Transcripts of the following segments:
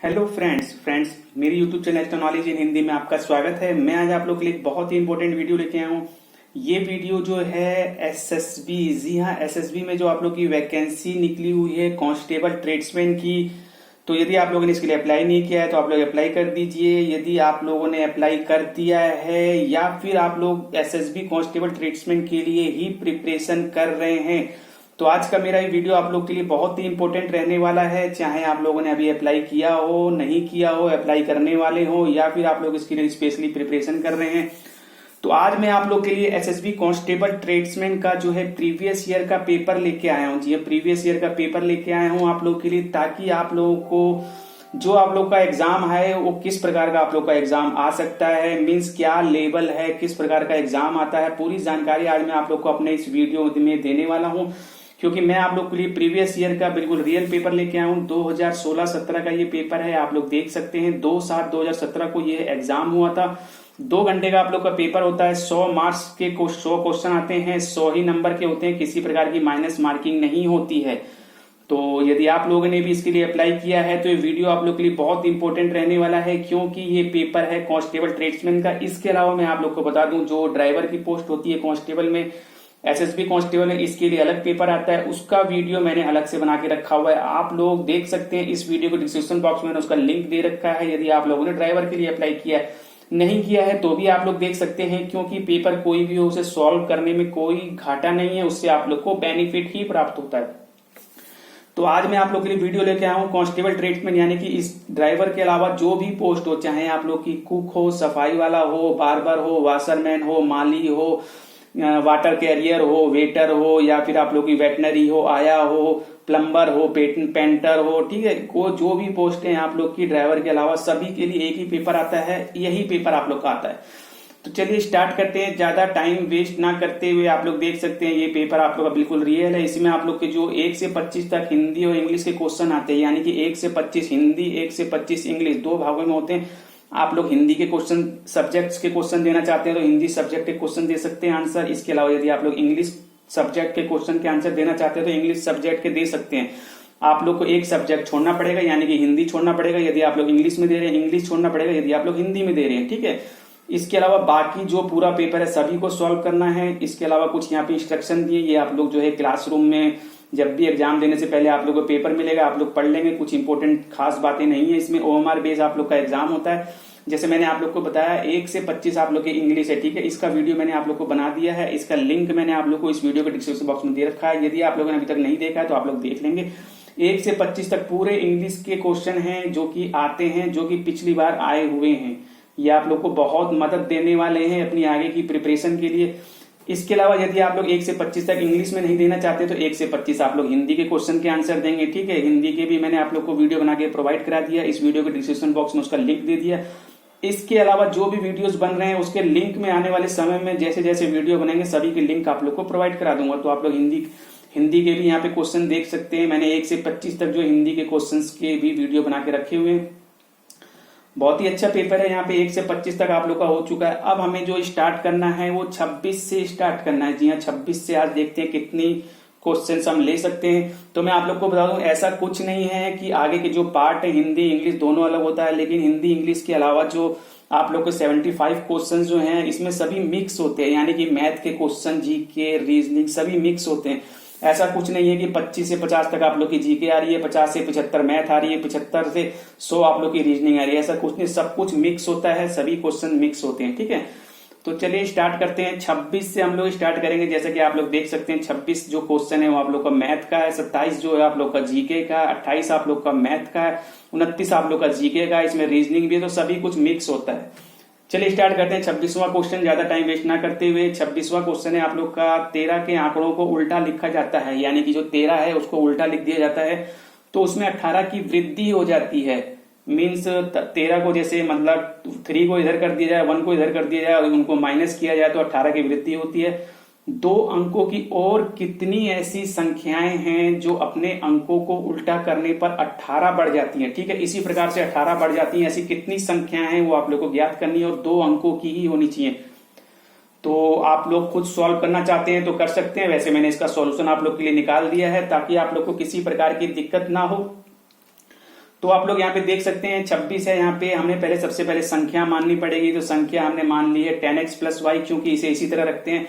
Hello friends मेरी YouTube channel extra knowledge in Hindi में आपका स्वागत है। मैं आज आप लोग के लिए एक बहुत ही इंपॉर्टेंट वीडियो लेके आया हूँ। ये वीडियो जो है एसएसबी, जी हाँ, एसएसबी में जो आप लोग की वैकेंसी निकली हुई है कांस्टेबल ट्रेड्समैन की, तो यदि आप लोगों ने इसके लिए अप्लाई नहीं किया है तो आप लोग अप्लाई कर दीजिए। यदि आप लोगों ने अप्लाई कर दिया है या फिर आप लोग एसएसबी कांस्टेबल ट्रेड्समैन के लिए ही प्रिपरेशन कर रहे हैं तो आज का मेरा ये वीडियो आप लोग के लिए बहुत ही इंपॉर्टेंट रहने वाला है। चाहे आप लोगों ने अभी अप्लाई किया हो, नहीं किया हो, अप्लाई करने वाले हो या फिर आप लोग इसके लिए स्पेशली प्रिपरेशन कर रहे हैं, तो आज मैं आप लोग के लिए एसएसबी कांस्टेबल ट्रेड्समैन का जो है प्रीवियस ईयर का पेपर लेके आया हूँ। जी, प्रीवियस ईयर का पेपर लेके आया हूँ आप लोग के लिए, ताकि आप लोगों को जो आप लोग का एग्जाम है वो किस प्रकार का आप लोग का एग्जाम आ सकता है, मीन्स क्या लेवल है, किस प्रकार का एग्जाम आता है, पूरी जानकारी आज मैं आप लोग को अपने इस वीडियो में देने वाला हूँ। क्योंकि मैं आप लोग के लिए प्रीवियस ईयर का बिल्कुल रियल पेपर लेके आया हूँ। 2016-17 का ये पेपर है, आप लोग देख सकते हैं। 2/7/2017 को ये एग्जाम हुआ था। 2 घंटे का आप लोग का पेपर होता है। 100 मार्क्स के 100 क्वेश्चन आते हैं, 100 ही नंबर के होते हैं, किसी प्रकार की माइनस मार्किंग नहीं होती है। तो यदि आप लोगों ने भी इसके लिए अप्लाई किया है तो ये वीडियो आप लोग के लिए बहुत इंपॉर्टेंट रहने वाला है, क्योंकि ये पेपर है कांस्टेबल ट्रेड्समैन का। इसके अलावा मैं आप लोग को बता दूं, जो ड्राइवर की पोस्ट होती है कांस्टेबल में, एसएसबी कांस्टेबल में, इसके लिए अलग पेपर आता है, उसका वीडियो मैंने अलग से बना के रखा हुआ है। आप लोग देख सकते हैं, इस वीडियो को डिस्क्रिप्शन बॉक्स में उसका लिंक दे रखा है। यदि आप लोगों ने ड्राइवर के लिए अप्लाई किया है, नहीं किया है, तो भी आप लोग देख सकते हैं, क्योंकि पेपर कोई भी हो उसे सॉल्व करने में कोई घाटा नहीं है, उससे आप लोग को बेनिफिट ही प्राप्त होता है। तो आज मैं आप लोग के लिए वीडियो लेके आया हूँ कांस्टेबल ट्रेड्समैन, यानी कि इस ड्राइवर के अलावा जो भी पोस्ट हो, चाहे आप लोग की कुक हो, सफाई वाला हो, बार्बर हो, वाशरमैन हो, माली हो, वाटर कैरियर हो, वेटर हो, या फिर आप लोग की वेटनरी हो, आया हो, प्लम्बर हो, पेंटर हो, ठीक है, को जो भी पोस्ट है आप लोग की ड्राइवर के अलावा, सभी के लिए एक ही पेपर आता है, यही पेपर आप लोग का आता है। तो चलिए स्टार्ट करते हैं, ज्यादा टाइम वेस्ट ना करते हुए। आप लोग देख सकते हैं ये पेपर आप लोग का बिल्कुल रियल है। इसमें आप लोग के जो 1 से 25 तक हिंदी और इंग्लिश के क्वेश्चन आते हैं, यानी कि 1 से 25 हिंदी, 1 से 25 इंग्लिश, 2 भागों में होते हैं। आप लोग हिंदी के क्वेश्चन, सब्जेक्ट्स के क्वेश्चन देना चाहते हैं तो हिंदी सब्जेक्ट के क्वेश्चन दे सकते हैं आंसर। इसके अलावा यदि आप लोग इंग्लिश सब्जेक्ट के क्वेश्चन के आंसर देना चाहते हैं तो इंग्लिश सब्जेक्ट के दे सकते हैं। आप लोग को एक सब्जेक्ट छोड़ना पड़ेगा, यानी कि हिंदी छोड़ना पड़ेगा यदि आप लोग इंग्लिश में दे रहे हैं, इंग्लिश छोड़ना पड़ेगा यदि आप लोग हिंदी में दे रहे हैं, ठीक है। इसके अलावा बाकी जो पूरा पेपर है सभी को सॉल्व करना है। इसके अलावा कुछ यहाँ पे इंस्ट्रक्शन दिए, ये आप लोग जो है क्लासरूम में जब भी एग्जाम देने से पहले आप लोग को पेपर मिलेगा, आप लोग पढ़ लेंगे। कुछ इंपॉर्टेंट खास बातें नहीं है इसमें। ओएमआर बेस आप लोग का एग्जाम होता है। जैसे मैंने आप लोग को बताया 1 से 25 आप लोग की इंग्लिश है, ठीक है। इसका वीडियो मैंने आप लोग को बना दिया है, इसका लिंक मैंने आप लोग को इस वीडियो के डिस्क्रिप्शन बॉक्स में दे रखा है। यदि आप लोगों ने अभी तक नहीं देखा है तो आप लोग देख लेंगे। 1 से 25 तक पूरे इंग्लिश के क्वेश्चन हैं जो कि आते हैं, जो कि पिछली बार आए हुए हैं। ये आप लोग को बहुत मदद देने वाले हैं अपनी आगे की प्रिपरेशन के लिए। इसके अलावा यदि आप लोग 1 से 25 तक इंग्लिश में नहीं देना चाहते तो 1 से 25 आप लोग हिंदी के क्वेश्चन के आंसर देंगे, ठीक है। हिंदी के भी मैंने आप लोग को वीडियो बना के प्रोवाइड करा दिया, इस वीडियो के डिस्क्रिप्शन बॉक्स में उसका लिंक दे दिया। इसके अलावा जो भी वीडियोस बन रहे हैं उसके लिंक में आने वाले समय में जैसे जैसे वीडियो बनेंगे सभी के लिंक आप लोग को प्रोवाइड करा दूंगा। तो आप लोग हिंदी के भी यहाँ पे क्वेश्चन देख सकते हैं। मैंने 1 से 25 तक जो हिंदी के क्वेश्चन के भी वीडियो बना के रखे हुए हैं। बहुत ही अच्छा पेपर है। यहाँ पे 1 से 25 तक आप लोग का हो चुका है। अब हमें जो स्टार्ट करना है वो 26 से स्टार्ट करना है। जी हाँ, 26 से आज देखते हैं कितनी क्वेश्चंस हम ले सकते हैं। तो मैं आप लोग को बता दूं, ऐसा कुछ नहीं है कि आगे के जो पार्ट है हिंदी इंग्लिश दोनों अलग होता है, लेकिन हिंदी इंग्लिश के अलावा जो आप लोग के 75 क्वेश्चन जो हैं इसमें सभी मिक्स होते हैं, यानी कि मैथ के क्वेश्चन, जीके, रीजनिंग सभी मिक्स होते हैं। ऐसा कुछ नहीं है कि 25 से 50 तक आप लोग की जीके आ रही है, 50 से 75 मैथ आ रही है, 75 से 100 आप लोग की रीजनिंग आ रही है, ऐसा कुछ नहीं। सब कुछ मिक्स होता है, सभी क्वेश्चन मिक्स होते हैं, ठीक है। तो चलिए स्टार्ट करते हैं। 26 से हम लोग स्टार्ट करेंगे। जैसे कि आप लोग देख सकते हैं 26 जो क्वेश्चन है वो आप लोग का मैथ का है, 27 जो है आप लोग का जीके का, 28 आप लोग का मैथ का है, 29 आप लोग का जीके का, इसमें रीजनिंग भी है, तो सभी कुछ मिक्स होता है। चलिए स्टार्ट करते हैं। 26वां क्वेश्चन, ज्यादा टाइम वेस्ट ना करते हुए। 26वां क्वेश्चन है आप लोग का 13 के आंकड़ों को उल्टा लिखा जाता है, यानी कि जो 13 है उसको उल्टा लिख दिया जाता है तो उसमें 18 की वृद्धि हो जाती है। मीन्स 13 को जैसे मतलब 3 को इधर कर दिया जाए, 1 को इधर कर दिया जाए और उनको माइनस किया जाए तो 18 की वृद्धि होती है। 2 अंकों की और कितनी ऐसी संख्याएं हैं जो अपने अंकों को उल्टा करने पर 18 बढ़ जाती हैं, ठीक है। इसी प्रकार से 18 बढ़ जाती हैं, ऐसी कितनी संख्याएं हैं वो आप लोग को ज्ञात करनी है और 2 अंकों की ही होनी चाहिए। तो आप लोग खुद सॉल्व करना चाहते हैं तो कर सकते हैं, वैसे मैंने इसका सॉल्यूशन आप लोग के लिए निकाल दिया है ताकि आप लोग को किसी प्रकार की दिक्कत ना हो। तो आप लोग यहाँ पे देख सकते हैं 26 है, यहाँ पे हमने पहले सबसे पहले संख्या माननी पड़ेगी। तो संख्या हमने मान ली है 10x प्लस वाई, क्योंकि इसे इसी तरह रखते हैं।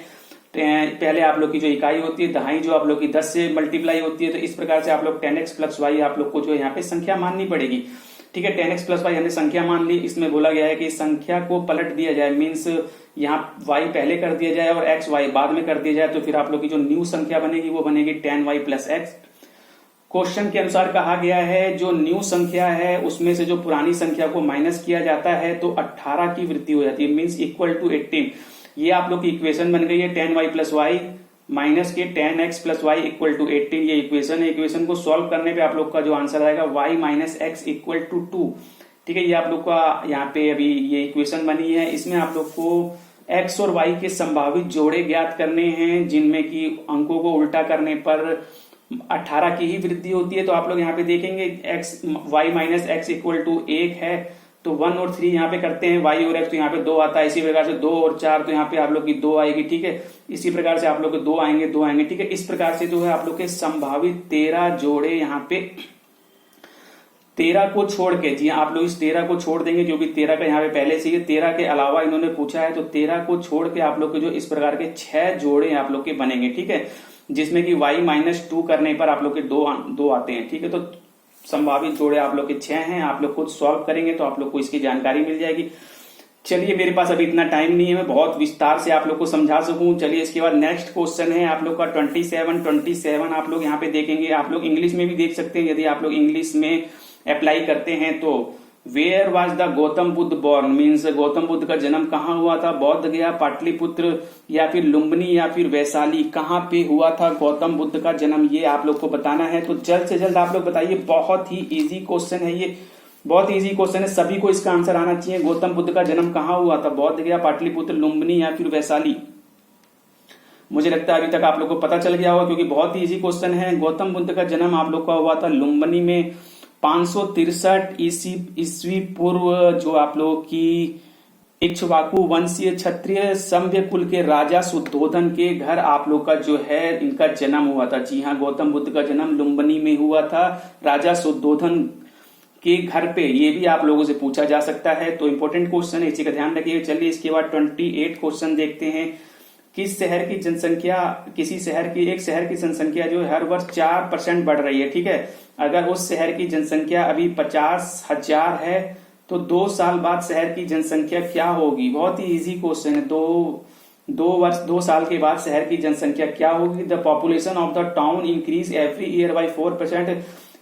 पहले आप लोग की जो इकाई होती है दहाई, जो आप लोग की 10 से मल्टीप्लाई होती है, तो इस प्रकार से आप लोग 10x प्लस वाई आप लोग को जो यहाँ पे संख्या माननी पड़ेगी। ठीक है, 10x प्लस वाई हमने संख्या मान ली। इसमें बोला गया है कि संख्या को पलट दिया जाए, मीन्स यहाँ y पहले कर दिया जाए और x y बाद में कर दिया जाए, तो फिर आप लोग की जो न्यू संख्या बनेगी वो बनेगी 10y प्लस एक्स। क्वेश्चन के अनुसार कहा गया है जो न्यू संख्या है उसमें से जो पुरानी संख्या को माइनस किया जाता है तो 18 की वृद्धि हो जाती है, मीन्स इक्वल टू 18। ये आप लोग की इक्वेशन बन गई है 10y प्लस वाई माइनस के 10x plus Y equal to 18। ये इक्वेशन है। इक्वेशन को सॉल्व करने पे आप लोग का जो आंसर आएगा y minus x equal to 2। ठीक है, ये आप लोग का यहाँ पे अभी ये इक्वेशन बनी है। इसमें आप लोग को x और y के संभावित जोड़े ज्ञात करने हैं, जिनमें कि अंकों को उल्टा करने पर 18 की ही वृद्धि होती है। तो आप लोग यहाँ पे देखेंगे y minus x equal to 1 है, तो 1 और 3 यहाँ पे करते हैं, y और x तो यहाँ पे 2 आता है। इसी प्रकार से 2 और 4 तो यहाँ पे आप लोग की 2 आएगी। ठीक है, इसी प्रकार से आप लोग के 2 आएंगे। ठीक है, इस प्रकार से जो है आप लोग के संभावित 13 जोड़े यहाँ पे 13 को छोड़ के, जी आप लोग इस 13 को छोड़ देंगे क्योंकि 13 का यहाँ पे पहले से ही 13 के अलावा इन्होंने पूछा है, तो 13 को छोड़ के आप लोग के जो इस प्रकार के 6 जोड़े आप लोग के बनेंगे। ठीक है, जिसमें कि y माइनस 2 करने पर आप लोग के दो आते हैं। ठीक है, तो संभावित जोड़े आप लोग के 6 हैं। आप लोग खुद सॉल्व करेंगे तो आप लोग को इसकी जानकारी मिल जाएगी। चलिए, मेरे पास अभी इतना टाइम नहीं है मैं बहुत विस्तार से आप लोग को समझा सकूं। चलिए, इसके बाद नेक्स्ट क्वेश्चन है आप लोग का 27 आप लोग यहाँ पे देखेंगे। आप लोग इंग्लिश में भी देख सकते हैं, यदि आप लोग इंग्लिश में अप्लाई करते हैं तो where was the Gautam Buddha born, means Gautam Buddha का जन्म कहाँ हुआ था? बौद्ध गया, पाटलिपुत्र या फिर लुम्बिनी या फिर वैशाली, कहाँ पे हुआ था गौतम बुद्ध का जन्म, ये आप लोग को बताना है। तो जल्द से जल्द आप लोग बताइए। बहुत ही इजी क्वेश्चन है ये, बहुत इजी क्वेश्चन है, सभी को इसका आंसर आना चाहिए। गौतम बुद्ध का जन्म कहाँ हुआ था? बौद्ध गया, पाटलिपुत्र, लुम्बिनी या फिर वैशाली। मुझे लगता है अभी तक आप लोग को पता चल गया होगा क्योंकि बहुत ही इजी क्वेश्चन है। गौतम बुद्ध का जन्म आप लोग का हुआ था लुम्बिनी में 563 ईस्वी पूर्व। जो आप लोग की इक्ष्वाकु वंशीय क्षत्रिय सभ्य कुल के राजा शुद्धोधन के घर आप लोग का जो है इनका जन्म हुआ था। जी हाँ, गौतम बुद्ध का जन्म लुम्बिनी में हुआ था, राजा शुद्धोधन के घर पे। ये भी आप लोगों से पूछा जा सकता है, तो इंपॉर्टेंट क्वेश्चन है, इसी का ध्यान रखिए। चलिए, इसके बाद 28 क्वेश्चन देखते हैं। किस शहर की जनसंख्या, किसी शहर की, एक शहर की जनसंख्या जो हर वर्ष 4% बढ़ रही है। ठीक है, अगर उस शहर की जनसंख्या अभी 50,000 है तो 2 साल बाद शहर की जनसंख्या क्या होगी? बहुत ही इजी क्वेश्चन है। 2 साल के बाद शहर की जनसंख्या क्या होगी? The population of the town increase every year by 4%।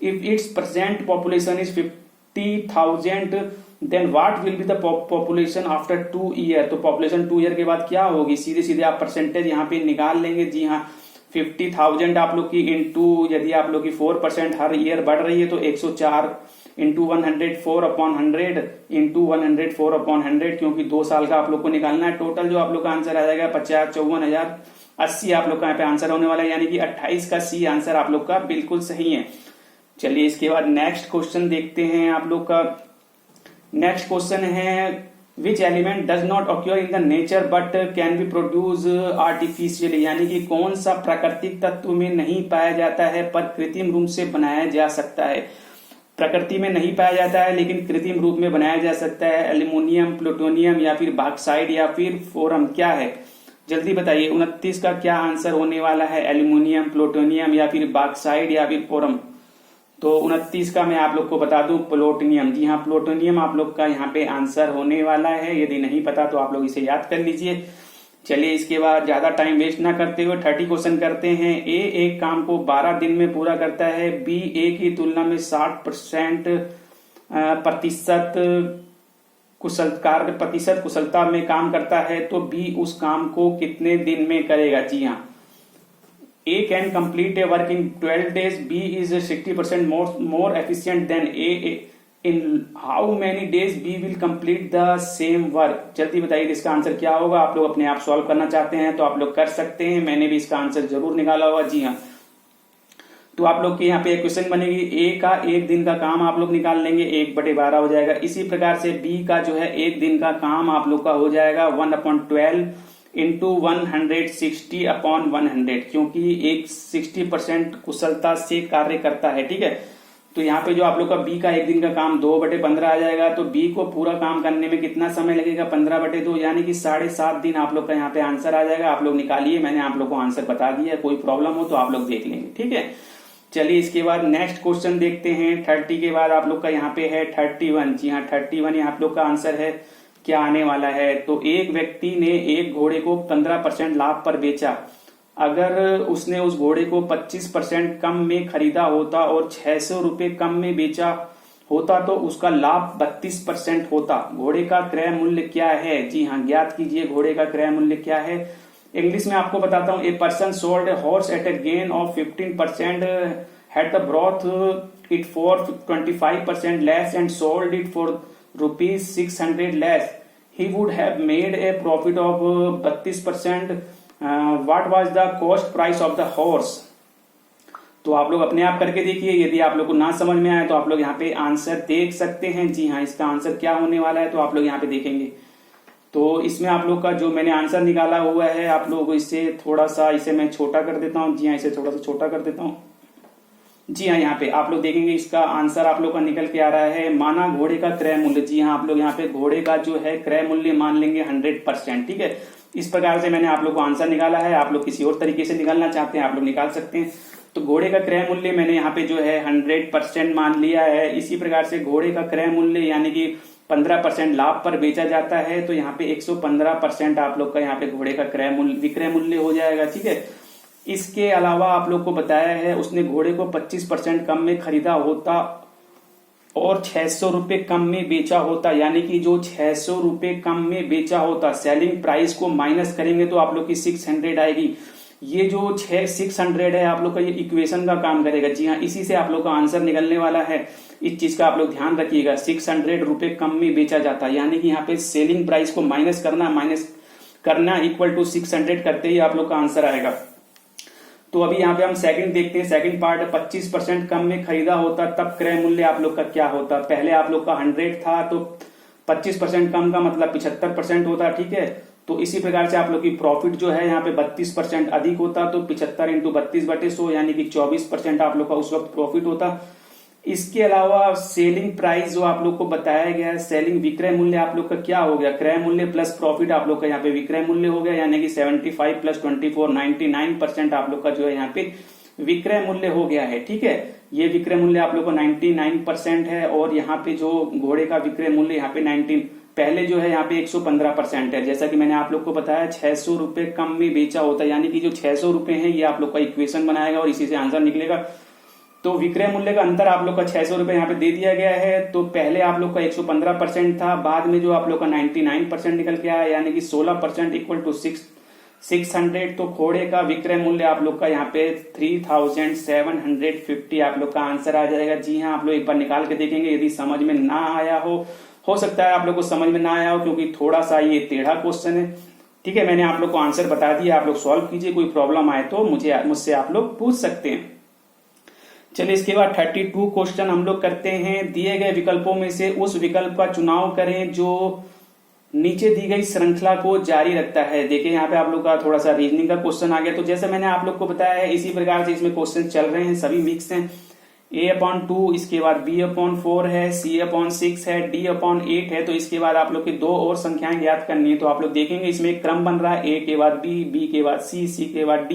If it's present population is 50,000 then what will be the population after 2 year. तो पॉपुलेशन 2 ईयर के बाद क्या होगी? सीधे सीधे आप परसेंटेज यहाँ पे निकाल लेंगे। जी हाँ, 50,000 आप लोग की इंटू, यदि आप लोग की 4% हर ईयर बढ़ रही है तो 104 इंटू 104 अपॉन 100 इंटू 104 अपॉन 100, क्योंकि 2 साल का आप लोग को निकालना है। टोटल जो आप लोग का आंसर आ जाएगा 54,080 आप लोग का यहाँ पे आंसर होने वाला है, यानी कि 28 का सी आंसर आप लोग का बिल्कुल सही है। चलिए, इसके बाद नेक्स्ट क्वेश्चन देखते हैं आप लोग का। नेक्स्ट क्वेश्चन है which element does not occur in the nature but can be produce artificially, यानी कि कौन सा प्राकृतिक तत्व में नहीं पाया जाता है पर कृत्रिम रूप से बनाया जा सकता है। प्रकृति में नहीं पाया जाता है लेकिन कृत्रिम रूप में बनाया जा सकता है। एल्यूमिनियम, प्लूटोनियम या फिर बॉक्साइट या फिर फोरम, क्या है? जल्दी बताइए। 29 का क्या आंसर होने वाला है? एल्यूमिनियम, प्लूटोनियम या फिर बॉक्साइट या फिर फोरम। तो 29 का मैं आप लोग को बता दूं प्लूटोनियम। जी हाँ, प्लूटोनियम आप लोग का यहाँ पे आंसर होने वाला है। यदि नहीं पता तो आप लोग इसे याद कर लीजिए। चलिए, इसके बाद ज्यादा टाइम वेस्ट ना करते हुए 30 क्वेश्चन करते हैं। ए एक काम को 12 दिन में पूरा करता है, बी ए की तुलना में 60% प्रतिशत कुशलता में काम करता है, तो बी उस काम को कितने दिन में करेगा? जी हाँ, A can complete a work in 12 days. B is 60% more efficient than A. In how many days B will complete the same work? जल्दी बताइए इसका आंसर क्या होगा। आप लोग अपने आप सॉल्व करना चाहते हैं तो आप लोग कर सकते हैं, मैंने भी इसका आंसर जरूर निकाला होगा। जी हाँ, तो आप लोग के यहाँ पे क्वेश्चन बनेगी। ए का 1 दिन का काम आप लोग निकाल लेंगे, 1/12 हो जाएगा। इसी प्रकार से बी का जो है 1 दिन का काम आप लोग का हो जाएगा 1/12 इंटू 160 अपॉन 100, क्योंकि एक 60% कुशलता से कार्य करता है। ठीक है, तो यहाँ पे जो आप लोग का बी का एक दिन का काम 2/15 आ जाएगा। तो बी को पूरा काम करने में कितना समय लगेगा, 15/2, यानी कि 7.5 दिन आप लोग का यहाँ पे आंसर आ जाएगा। आप लोग निकालिए, मैंने आप लोग को आंसर बता दिया है, कोई प्रॉब्लम हो तो आप लोग देख लेंगे, ठीक है। चलिए इसके बाद नेक्स्ट क्वेश्चन देखते हैं। 30 के बाद आप लोग का यहाँ पे है 31। जी हाँ, 31 यहाँ आप लोग का आंसर है, क्या आने वाला है। तो एक व्यक्ति ने एक घोड़े को 15% लाभ पर बेचा। अगर उसने उस घोड़े को 25% कम में खरीदा होता और 600 रुपये कम में बेचा होता तो उसका लाभ 32% होता। घोड़े का क्रय मूल्य क्या है। जी हाँ, ज्ञात कीजिए घोड़े का क्रय मूल्य क्या है। इंग्लिश में आपको बताता हूं। A person sold a horse at a gain of 15%, had the bought it for 25% less and sold it for ₹600 less, he would have made a profit of 32%। What was the cost price of the horse. तो आप लोग अपने आप करके देखिए, यदि आप लोग को ना समझ में आए तो आप लोग यहाँ पे आंसर देख सकते हैं। जी हाँ, इसका आंसर क्या होने वाला है तो आप लोग यहाँ पे देखेंगे। तो इसमें आप लोग का जो मैंने आंसर निकाला हुआ है, आप लोग इसे थोड़ा सा, इसे मैं छोटा कर देता हूँ। जी हाँ, इसे थोड़ा सा छोटा कर देता हूँ। जी हाँ, यहाँ पे आप लोग देखेंगे इसका आंसर आप लोग का निकल के आ रहा है, माना घोड़े का क्रय मूल्य। जी हाँ, आप लोग यहाँ पे घोड़े का जो है क्रय मूल्य मान लेंगे 100%, ठीक है। इस प्रकार से मैंने आप लोग को आंसर निकाला है। आप लोग किसी और तरीके से निकालना चाहते हैं आप लोग निकाल सकते हैं। तो घोड़े का क्रय मूल्य मैंने यहाँ पे जो है 100% मान लिया है। इसी प्रकार से घोड़े का क्रय मूल्य यानी कि 15% लाभ पर बेचा जाता है, तो यहाँ पे 115% आप लोग का यहाँ पे घोड़े का क्रय मूल्य, विक्रय मूल्य हो जाएगा, ठीक है। इसके अलावा आप लोग को बताया है उसने घोड़े को 25% कम में खरीदा होता और 600 रुपये कम में बेचा होता, यानी कि जो 600 रुपये कम में बेचा होता, सेलिंग प्राइस को माइनस करेंगे तो आप लोग की 600 आएगी। ये जो 600 है आप लोग का, ये इक्वेशन का काम करेगा। जी हाँ, इसी से आप लोग का आंसर निकलने वाला है। इस चीज का आप लोग ध्यान रखिएगा। 600 रुपये कम में बेचा जाता है, यानी कि यहाँ पे सेलिंग प्राइस को माइनस करना इक्वल टू 600 करते ही आप लोग का आंसर आएगा। तो अभी यहाँ पे हम सेकंड देखते हैं। सेकंड पार्ट, 25% कम में खरीदा होता तब क्रय मूल्य आप लोग का क्या होता। पहले आप लोग का 100 था तो 25% कम का मतलब 75% होता, ठीक है। तो इसी प्रकार से आप लोग की प्रॉफिट जो है यहाँ पे 32% अधिक होता, तो 75 इंटू 32/100 यानी कि 24% आप लोग का उस वक्त प्रॉफिट होता। इसके अलावा सेलिंग प्राइस जो आप लोग को बताया गया है, सेलिंग विक्रय मूल्य आप लोग का क्या हो गया, क्रय मूल्य प्लस प्रॉफिट आप लोग का यहाँ पे विक्रय मूल्य हो गया, यानी कि 75 प्लस 24 99% आप लोग का जो है यहाँ पे विक्रय मूल्य हो गया है, ठीक है। ये विक्रय मूल्य आप लोग को 99% है और यहाँ पे जो घोड़े का विक्रय मूल्य यहाँ पे 19, पहले जो है यहाँ पे 115% है। जैसा कि मैंने आप लोग को बताया 600 रुपये कम में बेचा होता है, यानी कि जो 600 रुपये है ये आप लोग का इक्वेशन बनाएगा और इसी से आंसर निकलेगा। तो विक्रय मूल्य का अंतर आप लोग का 600 रुपये यहाँ पे दे दिया गया है। तो पहले आप लोग का 115% था, बाद में जो आप लोग का 99% निकल के आया, यानी कि 16% इक्वल टू 600। तो घोड़े का विक्रय मूल्य आप लोग का यहाँ पे 3750 आप लोग का आंसर आ जाएगा। जी हाँ, आप लोग एक बार निकाल के देखेंगे। यदि समझ में ना आया हो सकता है आप लोग को समझ में ना आया हो क्योंकि थोड़ा सा ये टेढ़ा क्वेश्चन है, ठीक है। मैंने आप लोग को आंसर बता दिया, आप लोग सॉल्व कीजिए। कोई प्रॉब्लम आए तो मुझसे आप लोग पूछ सकते हैं। चलिए इसके बाद 32 क्वेश्चन हम लोग करते हैं। दिए गए विकल्पों में से उस विकल्प का चुनाव करें जो नीचे दी गई श्रृंखला को जारी रखता है। देखिए यहाँ पे आप लोग का थोड़ा सा रीजनिंग का क्वेश्चन आ गया। तो जैसे मैंने आप लोग को बताया है इसी प्रकार से इसमें क्वेश्चन चल रहे हैं, सभी मिक्स हैं। A/2, इसके बाद B/4 है, C/6 है, D/8 है। तो इसके बाद आप लोग की 2 और संख्याएं ज्ञात करनी है। तो आप लोग देखेंगे इसमें एक क्रम बन रहा है, A के बाद B, B के बाद C, C के बाद D,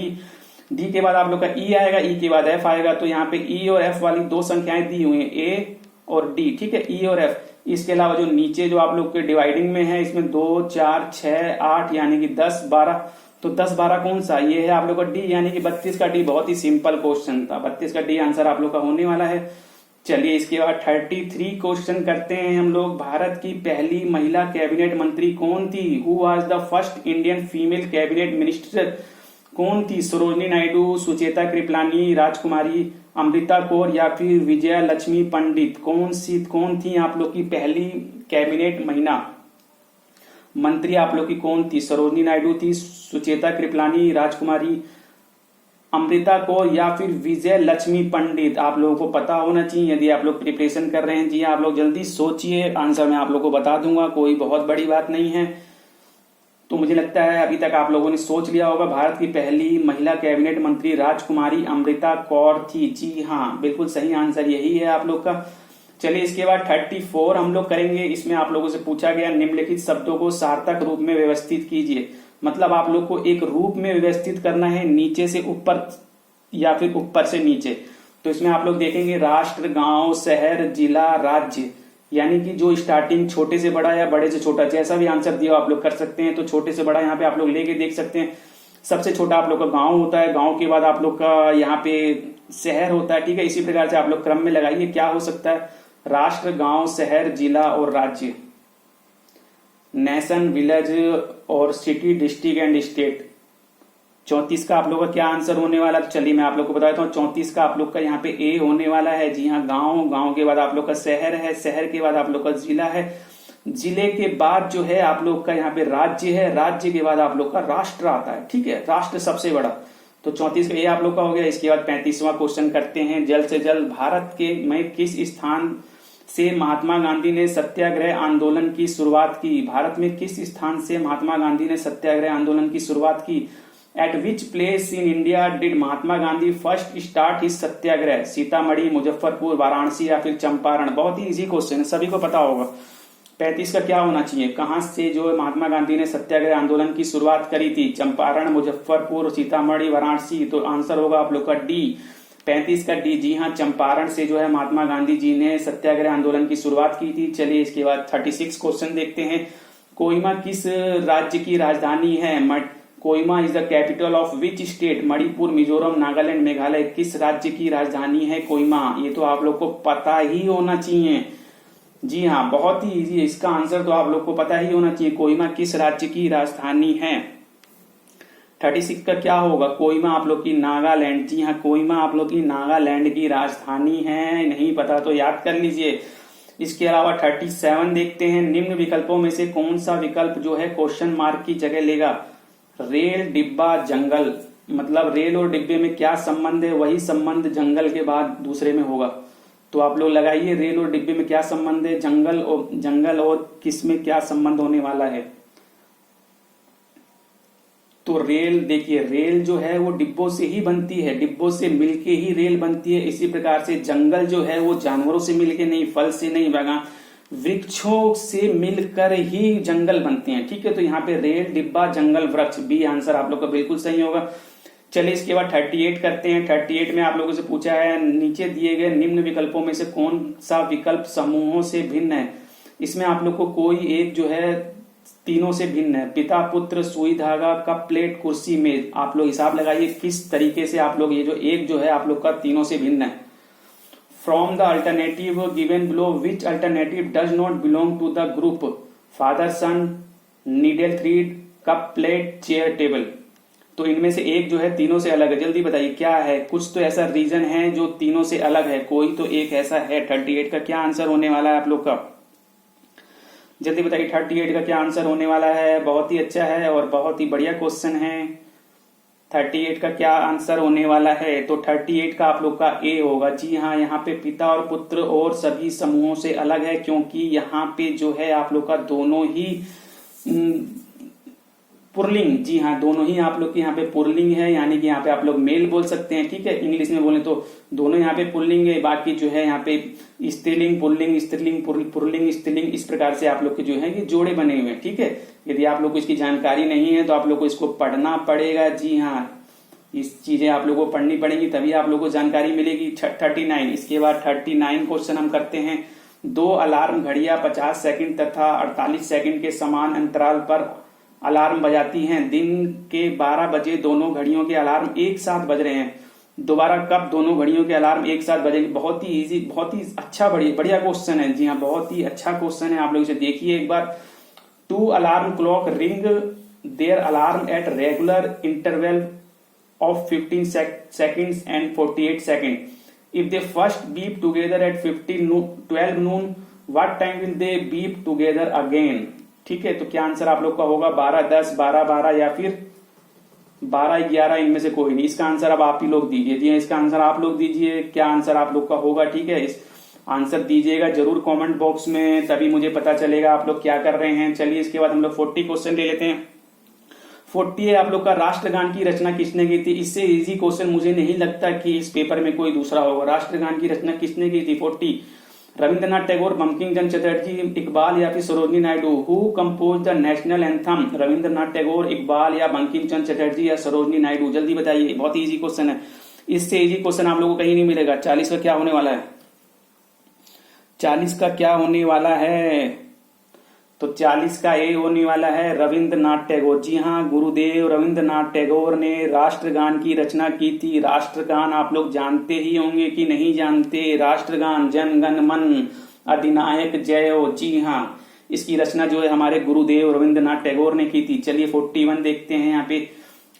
D के बाद आप लोग का E आएगा, E के बाद F आएगा। तो यहाँ पे E और F वाली 2 संख्याएं दी हुई है, A और D, ठीक है, E और F। इसके अलावा जो नीचे जो आप लोग के डिवाइडिंग में है इसमें 2, 4, 6, 8 यानी कि 10, 12। तो 10, 12 कौन सा, ये है आप लोग का डी, यानी कि 32 का डी। बहुत ही सिंपल क्वेश्चन था, 32 का डी आंसर आप लोग का होने वाला है। चलिए इसके बाद 33 क्वेश्चन करते हैं हम लोग। भारत की पहली महिला कैबिनेट मंत्री कौन थी। Who was the first Indian female cabinet minister. कौन थी, सरोजिनी नायडू, सुचेता कृपलानी, राजकुमारी, अमृता कौर या फिर विजया लक्ष्मी पंडित। कौन थी आप लोग की पहली कैबिनेट महिला मंत्री आप लोग की कौन थी। सरोजिनी नायडू थी, सुचेता कृपलानी, राजकुमारी, अमृता कौर या फिर विजय लक्ष्मी पंडित। आप लोगों को पता होना चाहिए यदि आप लोग प्रिपरेशन कर रहे हैं। जी आप लोग जल्दी सोचिए, आंसर मैं आप लोग को बता दूंगा, कोई बहुत बड़ी बात नहीं है। तो मुझे लगता है अभी तक आप लोगों ने सोच लिया होगा, भारत की पहली महिला कैबिनेट मंत्री राजकुमारी अमृता कौर थी। जी हाँ, बिल्कुल सही आंसर यही है आप लोग का। चलिए इसके बाद 34 हम लोग करेंगे। इसमें आप लोगों से पूछा गया निम्नलिखित शब्दों को सार्थक रूप में व्यवस्थित कीजिए। मतलब आप लोग को एक रूप में व्यवस्थित करना है, नीचे से ऊपर या फिर ऊपर से नीचे। तो इसमें आप लोग देखेंगे राष्ट्र, गांव, शहर, जिला, राज्य, यानी कि जो स्टार्टिंग छोटे से बड़ा या बड़े से छोटा, जैसा भी आंसर दिया आप लोग कर सकते हैं। तो छोटे से बड़ा यहाँ पे आप लोग लेके देख सकते हैं। सबसे छोटा आप लोग का गांव होता है, गांव के बाद आप लोग का यहाँ पे शहर होता है, ठीक है। इसी प्रकार से आप लोग क्रम में लगाइए, क्या हो सकता है, राष्ट्र, गांव, शहर, जिला और राज्य, नेशन, विलेज और सिटी, डिस्ट्रिक्ट एंड स्टेट। 34 का आप लोग का क्या आंसर होने वाला है, चलिए मैं आप लोग को बता देता हूँ। 34 का आप लोग का यहाँ पे ए होने वाला है। जी हाँ, गांव, गांव के बाद आप लोग का शहर है, शहर के बाद आप लोग का जिला है, जिले के बाद जो है आप लोग का यहाँ पे राज्य है, राज्य के बाद आप लोग का राष्ट्र आता है, ठीक है, राष्ट्र सबसे बड़ा। तो 34 का ये आप लोग का हो गया। इसके बाद 35वां क्वेश्चन करते हैं जल्द से जल्द। भारत के में किस स्थान से महात्मा गांधी ने सत्याग्रह आंदोलन की शुरुआत की? भारत में किस स्थान से महात्मा गांधी ने सत्याग्रह आंदोलन की शुरुआत की? At which place in India did Mahatma Gandhi first start his satyagraha? Sitamarhi, Muzaffarpur, Varanasi या फिर चंपारण? बहुत ही इजी क्वेश्चन है, सभी को पता होगा। 35 का क्या होना चाहिए, कहां से जो महात्मा गांधी ने सत्याग्रह आंदोलन की शुरुआत करी थी? चंपारण, मुजफ्फरपुर, सीतामढ़ी, वाराणसी। तो आंसर होगा आप लोग का डी, 35 का डी। जी हाँ, चंपारण से जो है महात्मा गांधी जी ने सत्याग्रह आंदोलन की शुरुआत की थी। चलिए इसके बाद 36 क्वेश्चन देखते हैं। कोहिमा किस राज्य की राजधानी है? Kohima is the capital of which state? Manipur, Mizoram, Nagaland, Meghalaya. किस राज्य की राजधानी है कोहिमा? ये तो आप लोग को पता ही होना चाहिए। जी हाँ, बहुत ही इजी है, इसका आंसर तो आप लोग को पता ही होना चाहिए। कोहिमा किस राज्य की राजधानी है? 36 का क्या होगा? कोहिमा आप लोग की नागालैंड। जी हाँ, कोहिमा आप लोग की नागालैंड की राजधानी है। नहीं पता तो याद कर लीजिए। इसके अलावा 37 देखते हैं। निम्न विकल्पों में से कौन सा विकल्प जो है क्वेश्चन मार्क की जगह लेगा? रेल, डिब्बा, जंगल। मतलब रेल और डिब्बे में क्या संबंध है? वही संबंध जंगल के बाद दूसरे में होगा। तो आप लोग लगाइए रेल और डिब्बे में क्या संबंध है, जंगल और किस में क्या संबंध होने वाला है। तो रेल, देखिए रेल जो है वो डिब्बों से ही बनती है, डिब्बों से मिलके ही रेल बनती है। इसी प्रकार से जंगल जो है वो जानवरों से मिलके नहीं, फल से नहीं, वृक्षों से मिलकर ही जंगल बनते हैं, ठीक है। तो यहाँ पे रेल, डिब्बा, जंगल, वृक्ष, बी आंसर आप लोग का बिल्कुल सही होगा। चलिए इसके बाद 38 करते हैं। 38 में आप लोगों से पूछा है नीचे दिए गए निम्न विकल्पों में से कौन सा विकल्प समूहों से भिन्न है? इसमें आप लोग को कोई एक जो है तीनों से भिन्न है। पिता, पुत्र, सुई धागा, कप, प्लेट, कुर्सी, मेज। आप लोग हिसाब लगाइए किस तरीके से आप लोग ये जो एक जो है आप लोग का तीनों से भिन्न है। From the alternative given below which alternative does not belong to the group? Father, son, needle, thread, cup, plate, chair, table. तो इनमें से एक जो है तीनों से अलग है, जल्दी बताइए क्या है? कुछ तो ऐसा रीजन है जो तीनों से अलग है, कोई तो एक ऐसा है। 38 का क्या आंसर होने वाला है आप लोग का? जल्दी बताइए 38 का क्या आंसर होने वाला है? बहुत ही अच्छा है और बहुत ही बढ़िया क्वेश्चन है। 38 का क्या आंसर होने वाला है? तो 38 का आप लोग का ए होगा। जी हाँ, यहाँ पे पिता और पुत्र और सभी समूहों से अलग है, क्योंकि यहाँ पे जो है आप लोग का दोनों ही पुरलिंग। जी हाँ, दोनों ही आप लोग के यहाँ पे पुरलिंग है, यानी कि यहाँ पे आप लोग मेल बोल सकते हैं, ठीक है। इंग्लिश में बोले तो दोनों यहाँ पे पुल्लिंग है, बाकी जो है यहाँ पे स्त्रीलिंग, पुल्लिंग, स्त्रीलिंग, पुल्लिंग, स्त्रीलिंग, इस प्रकार से आप लोग के जो है ये जोड़े बने हुए हैं, ठीक है। यदि आप लोग को इसकी जानकारी नहीं है तो आप लोग को इसको पढ़ना पड़ेगा। जी हाँ, इस चीजें आप लोगों को पढ़नी पड़ेंगी, तभी आप लोग को जानकारी मिलेगी। 39, इसके बाद 39 क्वेश्चन हम करते हैं। 2 अलार्म घड़ियां 50 सेकंड तथा 48 सेकंड के समान अंतराल पर अलार्म बजाती हैं। दिन के 12 बजे दोनों घड़ियों के अलार्म एक साथ बज रहे हैं। दोबारा कब दोनों घड़ियों के अलार्म एक साथ बजेंगे? बहुत ही इजी, बहुत ही अच्छा, बढ़िया क्वेश्चन है। जी हाँ, बहुत ही अच्छा क्वेश्चन है। आप लोग इसे देखिए एक बार। 2 alarm clock ring their alarm at regular interval of 15 seconds and 48 seconds. If they first beep together at 12 noon, what time will they beep together again? ठीक है, तो क्या आंसर आप लोग का होगा? 12, 10, 12, 12 या फिर 12, 11, इनमें से कोई नहीं। इसका आंसर अब आप ही लोग दीजिए। जी, इसका आंसर आप लोग दीजिए, क्या आंसर आप लोग का होगा, ठीक है। इस आंसर दीजिएगा जरूर कमेंट बॉक्स में, तभी मुझे पता चलेगा आप लोग क्या कर रहे हैं। चलिए इसके बाद हम लोग 40 क्वेश्चन ले लेते हैं। 40 है आप लोग का राष्ट्रगान की रचना किसने की थी। इससे इजी क्वेश्चन मुझे नहीं लगता कि इस पेपर में कोई दूसरा होगा। राष्ट्रगान की रचना किसने की थी 40? रविंद्रनाथ टैगोर, बंकिम चंद्र चटर्जी, इकबाल या फिर Sarojini Naidu. Who compose the national anthem? Rabindranath Tagore, Iqbal या बंकिम चंद्र चटर्जी या सरोजनी नायडू। जल्दी बताइए, बहुत इजी क्वेश्चन है। इससे इजी क्वेश्चन आप लोगों को कहीं नहीं मिलेगा। 40 का क्या होने वाला है? 40 का क्या होने वाला है? तो 40 का ए होने वाला है रविंद्रनाथ टैगोर। जी हाँ, गुरुदेव रविंद्रनाथ टैगोर ने राष्ट्रगान की रचना की थी। राष्ट्रगान आप लोग जानते ही होंगे कि नहीं जानते। राष्ट्रगान जन गण मन अधिनायक जय हो। जी हाँ, इसकी रचना जो है हमारे गुरुदेव रविंद्रनाथ टैगोर ने की थी। चलिए 41 देखते हैं। यहाँ पे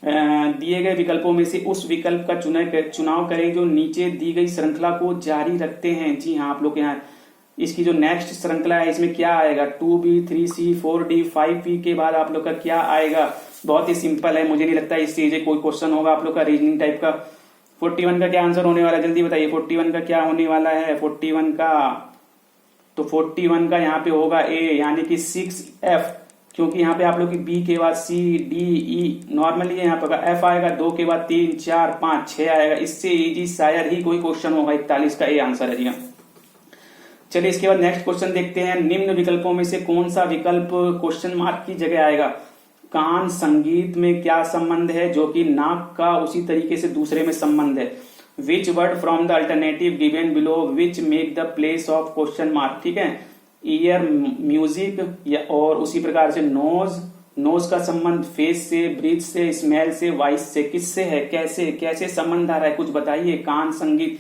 दिए गए विकल्पों में से उस विकल्प का चुनाव करें जो नीचे दी गई श्रृंखला को जारी रखते हैं। जी हाँ, आप लोग यहाँ इसकी जो नेक्स्ट श्रृंखला है इसमें क्या आएगा? 2B, 3C, 4D, 5P के बाद आप लोग का क्या आएगा? बहुत ही सिंपल है, मुझे नहीं लगता इससे कोई क्वेश्चन होगा आप लोग का रीजनिंग टाइप का। 41 का क्या आंसर होने वाला है? जल्दी बताइए 41 का क्या होने वाला है? 41 का, तो 41 का यहाँ पे होगा ए, यानी कि 6F, क्योंकि यहाँ पे आप लोग की बी के बाद C, D, E नॉर्मली यहाँ पे F आएगा, 2 के बाद 3, 4, 5, 6 आएगा। इससे इजी शायद ही कोई क्वेश्चन होगा। 41 का ए आंसर है। जी हाँ, चलिए इसके बाद नेक्स्ट क्वेश्चन देखते हैं। निम्न विकल्पों में से कौन सा विकल्प क्वेश्चन मार्क की जगह आएगा? कान संगीत में क्या संबंध है जो कि नाक का उसी तरीके से दूसरे में संबंध है? Which word from the alternative given below which make the place of question mark. ठीक है, ईयर, म्यूजिक, या और उसी प्रकार से नोज, नोज का संबंध फेस से, ब्रीथ से, स्मेल से, वॉइस से, किससे है, कैसे कैसे संबंध आ रहा है, कुछ बताइए। कान संगीत,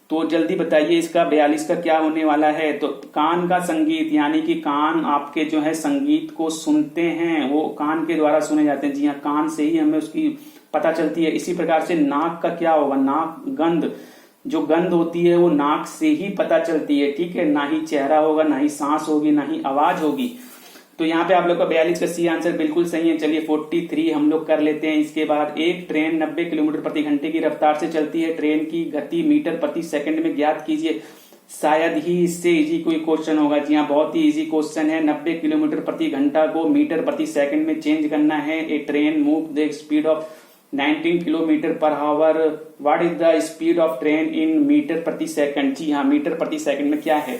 तो जल्दी बताइए इसका 42 का क्या होने वाला है? तो कान का संगीत, यानी कि कान आपके जो है संगीत को सुनते हैं, वो कान के द्वारा सुने जाते हैं। जी हाँ, कान से ही हमें उसकी पता चलती है। इसी प्रकार से नाक का क्या होगा? नाक, गंध, जो गंध होती है वो नाक से ही पता चलती है। ठीक है, ना ही चेहरा होगा, ना ही सांस होगी, ना ही आवाज होगी। तो यहाँ पे आप लोग का 42 का सी आंसर बिल्कुल सही है। चलिए 43 हम लोग कर लेते हैं। इसके बाद एक ट्रेन 90 किलोमीटर प्रति घंटे की रफ्तार से चलती है। ट्रेन की गति मीटर प्रति सेकंड में ज्ञात कीजिए। शायद ही इससे इजी कोई क्वेश्चन होगा। जी हाँ, बहुत ही इजी क्वेश्चन है। 90 किलोमीटर प्रति घंटा को मीटर प्रति सेकंड में चेंज करना है। A train move the speed of 19 kilometre per hour. What is the speed of train in metre प्रति सेकंड? जी हाँ, मीटर प्रति सेकंड में क्या है,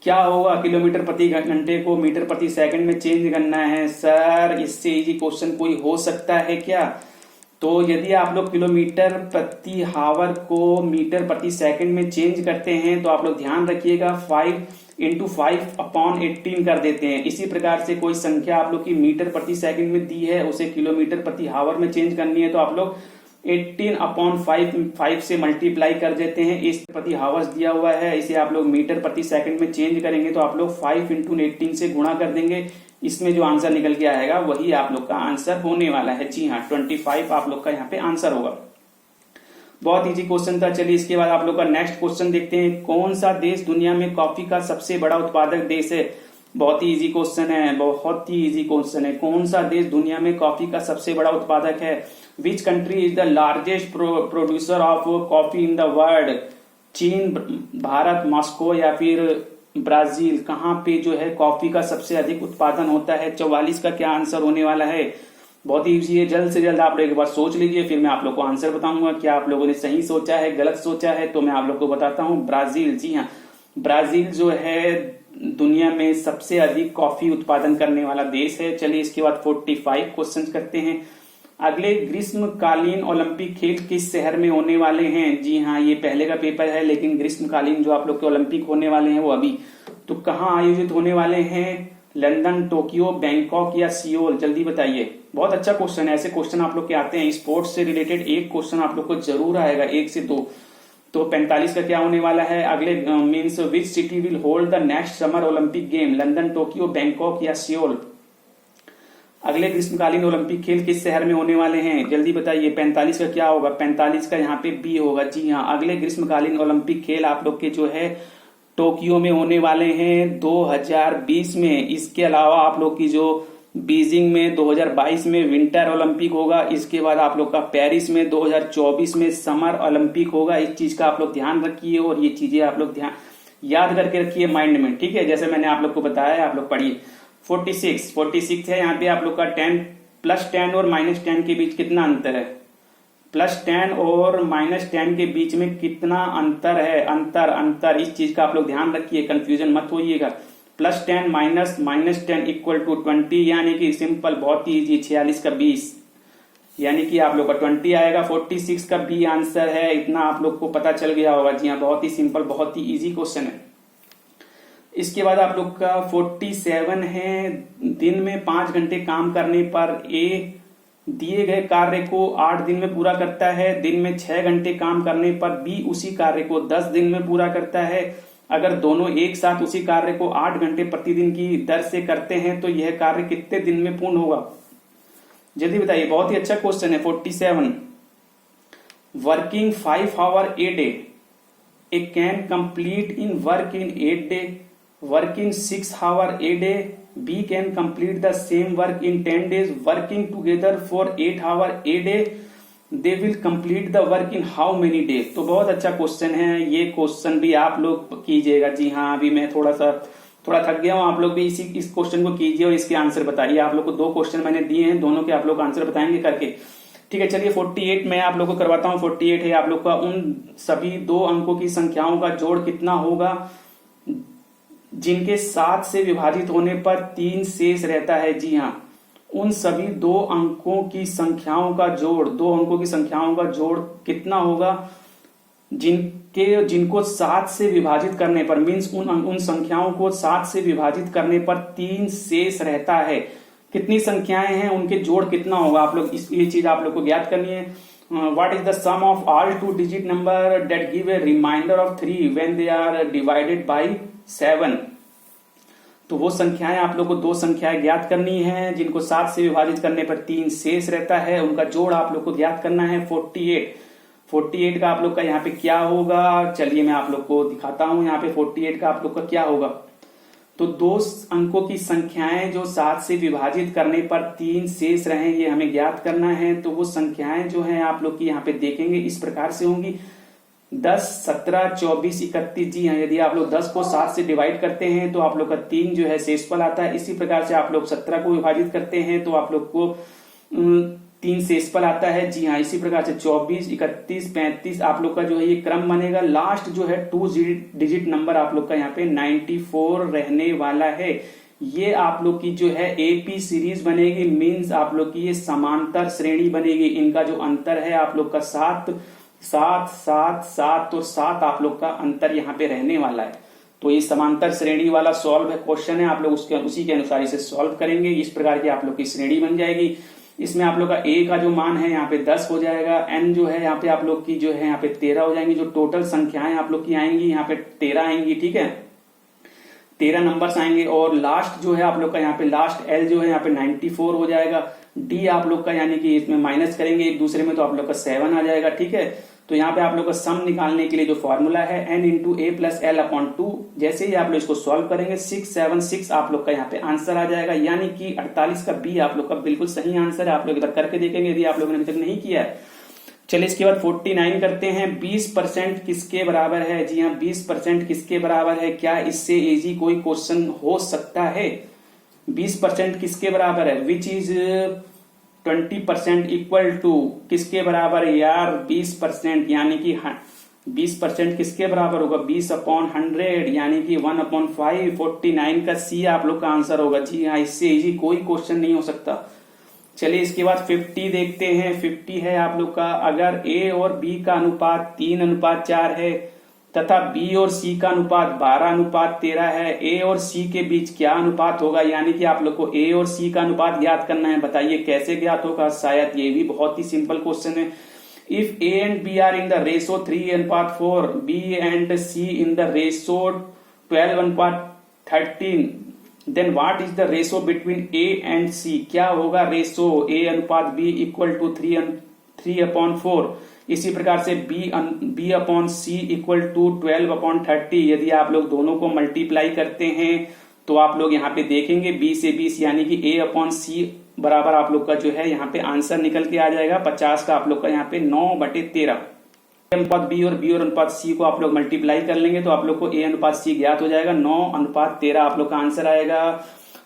क्या होगा? किलोमीटर प्रति घंटे को मीटर प्रति सेकंड में चेंज करना है। सर इससे इजी क्वेश्चन कोई हो सकता है क्या? तो यदि आप लोग किलोमीटर प्रति हावर को मीटर प्रति सेकंड में चेंज करते हैं तो आप लोग ध्यान रखिएगा 5 × 5/18 कर देते हैं। इसी प्रकार से कोई संख्या आप लोग की मीटर प्रति सेकंड में दी है, उसे किलोमीटर प्रति हावर में चेंज करनी है तो आप लोग 18/5 से मल्टीप्लाई कर देते हैं। इस प्रति हावर्स दिया हुआ है, इसे आप लोग मीटर प्रति सेकंड में चेंज करेंगे तो आप लोग 5 × 18 से गुणा कर देंगे। इसमें जो आंसर निकल के आएगा वही आप लोग का आंसर होने वाला है। जी हाँ, 25 आप लोग का यहाँ पे आंसर होगा। बहुत इजी क्वेश्चन था। चलिए इसके बाद आप लोग का नेक्स्ट क्वेश्चन देखते हैं। कौन सा देश दुनिया में कॉफी का सबसे बड़ा उत्पादक देश है? बहुत ही इजी क्वेश्चन है, बहुत ही इजी क्वेश्चन है। कौन सा देश दुनिया में कॉफी का सबसे बड़ा उत्पादक है? Which country is the largest producer of coffee in the world? चीन, भारत, मॉस्को या फिर ब्राजील? कहाँ पे जो है कॉफी का सबसे अधिक उत्पादन होता है? 44 का क्या आंसर होने वाला है? बहुत ही इजी है। जल्द से जल्द आप लोग एक बार सोच लीजिए, फिर मैं आप लोग को आंसर बताऊंगा। क्या आप लोगों ने सही सोचा है, गलत सोचा है, तो मैं आप लोग को बताता हूँ। ब्राजील। जी हाँ, ब्राजील जो है दुनिया में सबसे अधिक कॉफी उत्पादन करने वाला देश है। चलिए इसके बाद 45 क्वेश्चन करते हैं। अगले ग्रीष्मकालीन ओलंपिक खेल किस शहर में होने वाले हैं? जी हाँ, ये पहले का पेपर है, लेकिन ग्रीष्मकालीन जो आप लोग के ओलंपिक होने वाले हैं वो अभी तो कहाँ आयोजित होने वाले हैं? लंदन, टोक्यो, बैंकॉक या सियोल? जल्दी बताइए। बहुत अच्छा क्वेश्चन है। ऐसे क्वेश्चन आप लोग के आते हैं, स्पोर्ट्स से रिलेटेड एक क्वेश्चन आप लोग को जरूर आएगा, 1 से 2। तो 45 का क्या होने वाला है? अगले means which city will hold the next summer Olympic game? London, Tokyo, Bangkok या सियोल? अगले ग्रीष्मकालीन ओलंपिक खेल किस शहर में होने वाले हैं? जल्दी बताइए। 45 का क्या होगा? 45 का यहाँ पे बी होगा। जी हाँ, अगले ग्रीष्मकालीन ओलंपिक खेल आप लोग के जो है टोक्यो में होने वाले हैं 2020 में। इसके अलावा आप लोग की जो बीजिंग में 2022 में विंटर ओलंपिक होगा। इसके बाद आप लोग का पेरिस में 2024 में समर ओलंपिक होगा। इस चीज का आप लोग ध्यान रखिए और ये चीजें आप लोग ध्यान याद करके रखिए माइंड में। ठीक है, जैसे मैंने आप लोग को बताया, आप लोग पढ़िए। 46 है यहाँ पे आप लोग का 10 +10 और -10 के बीच कितना अंतर है? +10 और -10 के बीच में कितना अंतर है? अंतर इस चीज का आप लोग ध्यान रखिए, कंफ्यूजन मत होइएगा। +10 -10 इक्वल टू 20, यानी कि सिंपल, बहुत ही इजी, 46 का 20, यानी कि आप लोग का 20 आएगा। 46 का बी आंसर है। इतना आप लोग को पता चल गया होगा। जी हाँ, बहुत ही सिंपल, बहुत ही इजी क्वेश्चन है। इसके बाद आप लोग का 47 है, दिन में 5 घंटे काम करने पर ए दिए गए कार्य को 8 दिन में पूरा करता है। दिन में 6 घंटे काम करने पर बी उसी कार्य को 10 दिन में पूरा करता है। अगर दोनों एक साथ उसी कार्य को 8 घंटे प्रतिदिन की दर से करते हैं तो यह कार्य कितने दिन में पूर्ण होगा? जल्दी बताइए, बहुत ही अच्छा क्वेश्चन है। 47, working 5 hour a day, A can complete in work in 8 day, work in 6 hour a day, B can complete the same work in 10 days, working together for 8 hour a day, they will complete the work in how many days. तो बहुत अच्छा question है, ये question भी आप लोग कीजिएगा। जी हाँ, अभी मैं थोड़ा थक गया हूं, आप लोग भी इस क्वेश्चन को कीजिए और इसके आंसर बताइए। आप लोग को 2 क्वेश्चन मैंने दिए हैं, दोनों के आप लोग आंसर बताएंगे करके। ठीक है, चलिए 48 मैं आप लोग को करवाता हूं। 48 है आप लोग का, उन सभी 2 अंकों की संख्याओं का जोड़ कितना होगा जिनके 7 से विभाजित होने पर 3 शेष रहता है? जी हाँ, उन सभी 2 अंकों की संख्याओं का जोड़, 2 अंकों की संख्याओं का जोड़ कितना होगा जिनको 7 से विभाजित करने पर, मीन्स उन संख्याओं को 7 से विभाजित करने पर 3 शेष रहता है। कितनी संख्याएं हैं, उनके जोड़ कितना होगा? आप लोग ये चीज आप लोग को ज्ञात करनी है। What is the sum of all 2 digit number that give a remainder of 3 when they are divided by 7? तो वो संख्याएं आप लोग को 2 संख्याएं ज्ञात करनी है जिनको 7 से विभाजित करने पर 3 शेष रहता है, उनका जोड़ आप लोग को ज्ञात करना है। 48 का आप लोग का यहाँ पे क्या होगा? चलिए मैं आप लोग को दिखाता हूं। यहाँ पे 48 का आप लोग का क्या होगा? तो 2 अंकों की संख्याएं जो 7 से विभाजित करने पर 3 शेष रहे, ये हमें ज्ञात करना है। तो वो संख्याएं जो हैं आप लोग की यहाँ पे देखेंगे इस प्रकार से होंगी, 10, 17, 24, 31। जी हाँ, यदि आप लोग 10 को 7 से डिवाइड करते हैं तो आप लोग का 3 जो है शेषफल आता है। इसी प्रकार से आप लोग 17 को विभाजित करते हैं तो आप लोग को 3 शेषफल आता है। जी हाँ, इसी प्रकार से 24, 31, 35 आप लोग का जो है ये क्रम बनेगा। लास्ट जो है 2 डिजिट नंबर आप लोग का यहाँ पे 94 रहने वाला है। ये आप लोग की जो है एपी सीरीज बनेगी, मीन्स आप लोग की ये समांतर श्रेणी बनेगी। इनका जो अंतर है आप लोग का 7, 7, 7, 7 और 7 आप लोग का अंतर यहाँ पे रहने वाला है। तो ये समांतर श्रेणी वाला सॉल्व है क्वेश्चन है, आप लोग उसी के अनुसार इसे सॉल्व करेंगे। इस प्रकार की आप लोग की श्रेणी बन जाएगी। इसमें आप लोग का ए का जो मान है यहाँ पे 10 हो जाएगा, एन जो है यहाँ पे आप लोग की जो है यहाँ पे 13 हो जाएंगी। जो टोटल संख्याएं आप लोग की आएंगी यहाँ पे 13 आएंगी। ठीक है, 13 नंबर्स आएंगे। और लास्ट जो है आप लोग का यहाँ पे लास्ट एल जो है यहाँ पे 94 हो जाएगा। डी आप लोग का यानी कि इसमें माइनस करेंगे एक दूसरे में तो आप लोग का 7 आ जाएगा। ठीक है, तो यहाँ पे आप लोग का सम निकालने के लिए जो फॉर्मूला है n इंटू ए प्लस एल अपॉन 2, जैसे ही आप लोग इसको सॉल्व करेंगे 676 आप लोग का यहाँ पे आंसर आ जाएगा। यानी कि 48 का बी आप लोग का बिल्कुल सही आंसर है। आप लोग इधर करके देखेंगे यदि आप लोगों ने अभी तक नहीं किया है। चलिए इसके बाद 49 करते हैं। 20% किसके बराबर है? जी हाँ, 20% किसके बराबर है? क्या इससे इजी कोई क्वेश्चन हो सकता है? 20% किसके बराबर है? विच इज 20% इक्वल टू किसके बराबर है यार? 20%, यानी कि 20% किसके बराबर होगा? 20/100 यानी कि 1/5। 49 का सी आप लोग का आंसर होगा। जी हाँ, इससे इजी कोई क्वेश्चन नहीं हो सकता। चलिए इसके बाद 50 देखते हैं। 50 है आप लोग का, अगर ए और बी का अनुपात 3:4 है तथा बी और सी का अनुपात 12:13 है, ए और सी के बीच क्या अनुपात होगा? यानी कि आप लोग को ए और सी का अनुपात ज्ञात करना है। बताइए कैसे ज्ञात होगा? शायद ये भी बहुत ही सिंपल क्वेश्चन है। If A and B are in the ratio 3:4, B and C in the ratio 12:13, then what is the ratio between A and C? क्या होगा रेशो? ए अनुपात बी इक्वल टू 3/4। इसी प्रकार से B upon C equal to 12/30। यदि आप लोग दोनों को मल्टीप्लाई करते हैं तो आप लोग यहाँ पे देखेंगे 20 से 20 यानी कि ए अपॉन सी बराबर आप लोग का जो है यहाँ पे आंसर निकल के आ जाएगा 50 का आप लोग का यहाँ पे 9/13। अनुपात बी और अनुपात सी को आप लोग मल्टीप्लाई कर लेंगे तो आप लोग को ए अनुपात सी ज्ञात हो जाएगा। 9/13 आप लोग का आंसर आएगा।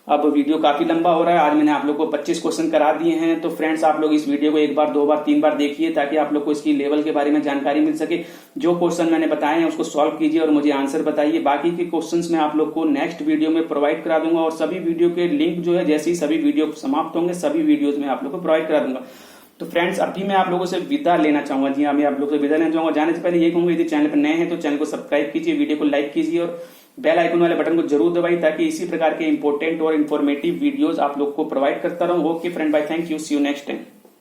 अब वीडियो काफी लंबा हो रहा है। आज मैंने आप लोग को 25 क्वेश्चन करा दिए हैं। तो फ्रेंड्स, आप लोग इस वीडियो को एक बार, 2 बार, 3 बार देखिए ताकि आप लोग को इसकी लेवल के बारे में जानकारी मिल सके। जो क्वेश्चन मैंने बताए हैं उसको सॉल्व कीजिए और मुझे आंसर बताइए। बाकी के क्वेश्चंस मैं आप लोग को नेक्स्ट वीडियो में प्रोवाइड करा दूंगा और सभी वीडियो के लिंक जो है जैसे ही सभी वीडियो समाप्त होंगे सभी वीडियोज में आप लोग को प्रोवाइड करा दूंगा। तो फ्रेंड्स, अभी मैं आप लोगों से विदा लेना चाहूंगा। जी हाँ, मैं आप लोगों से विदा लेना चाहूंगा। जाने से पहले ये कहूंगा, यदि चैनल पर नए हैं तो चैनल को सब्सक्राइब कीजिए, वीडियो को लाइक कीजिए और बेल आइकन वाले बटन को जरूर दबाइए ताकि इसी प्रकार के इंपॉर्टेंट और इन्फॉर्मेटिव वीडियोस आप लोग को प्रोवाइड करता रहूं। Okay friend, bye, thank you, see you next time.